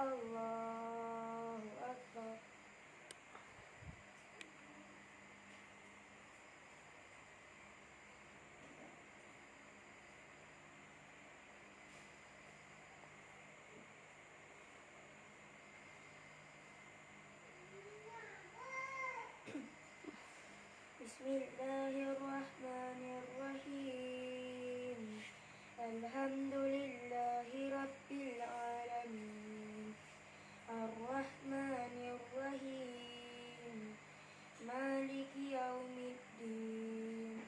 Allahu Akbar. Bismillahirrahmanirrahim. Alhamdulillahi Rabbil Alamin. Ar-Rahmanir-Rahim. Maliki Yaumiddin.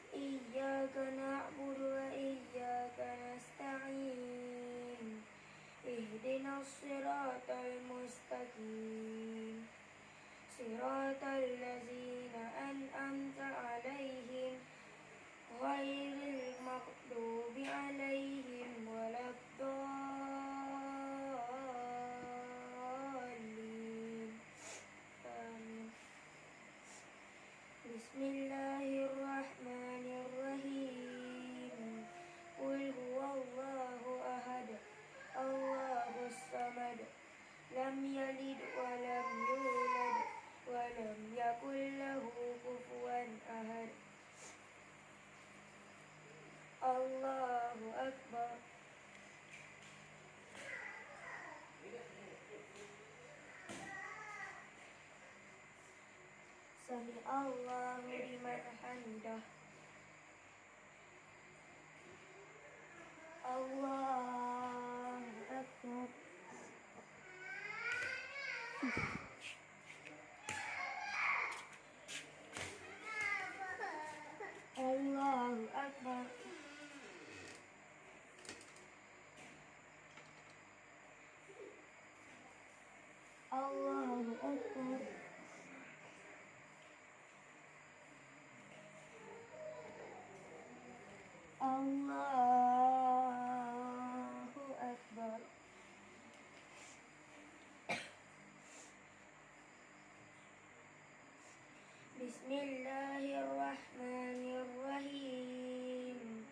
Iyyaka na'budu wa iyyaka nasta'in. Ihdinas siratal mustaqim. Siratal ladzina an'amta 'alaihim ghairil maghdubi 'alaihim waladdallin. Amin. Bismillahirrahmanirrahim. Qul huwallahu ahad. Allahus samad. Lam yalid wa lam yulad wa lam yakul lahu kufuwan ahad. Allahu Akbar. Sami Allahu liman hamidah. Allahu Akbar. Allahu Akbar. Allahu Akbar. Allahu Akbar. Bismillahirrahmanirrahim.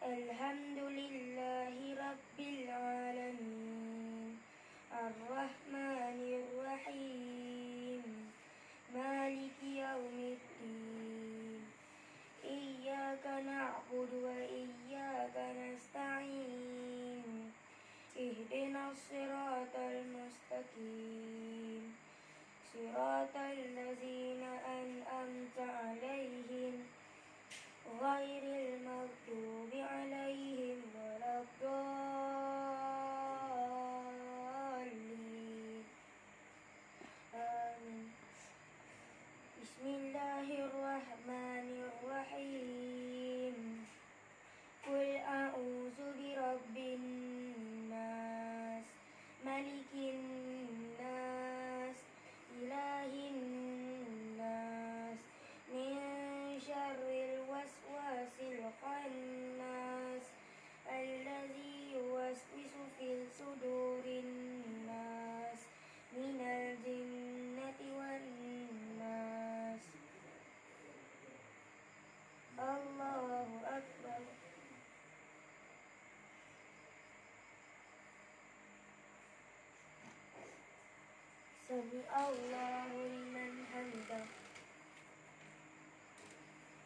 Alhamdulillahi Rabbil Alamin. Ar-Rahmanir-Rahim. Maliki Yaumiddin. Iyyaka na'budu wa iyyaka nasta'in. Ihdinas siratal mustaqim. Siratal ladzina an'amta 'alaihim ghairil maghdubi 'alaihim waladdallin. Amin. Bismillahirrahmanirrahim. Qul a'udzu birabbin nas, malikin nas, ilahin nas, min syarril waswasil khannas, alladzi yuwaswisu fil sudurin nas, minal jinnati wan nas. Allahu Akbar. Sami Allahu liman hamidah.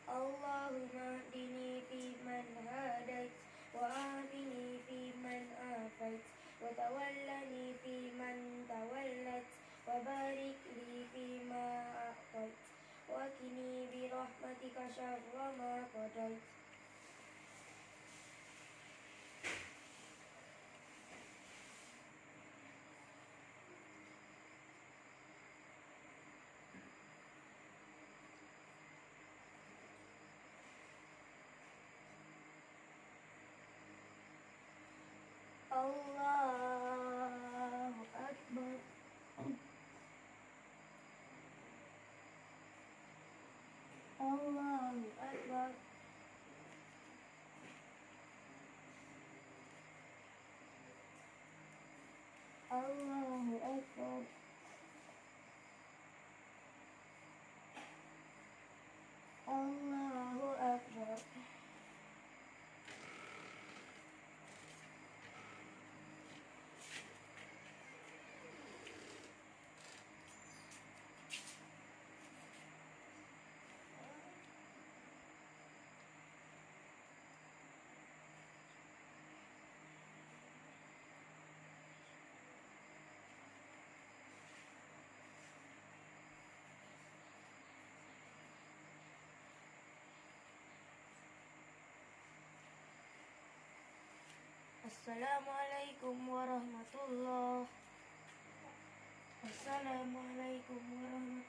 Allahumma hdini fi man hadait, wa afini fi man afait, wa tawallani fi man tawallat, wa barik li fi ma a'tait, wa qini bi rahmatika syarra ma qadait. Allahu Akbar. Allahu Akbar. Allahu Akbar. Allahu Akbar. Wassalamualaikum warahmatullahi wabarakatuh.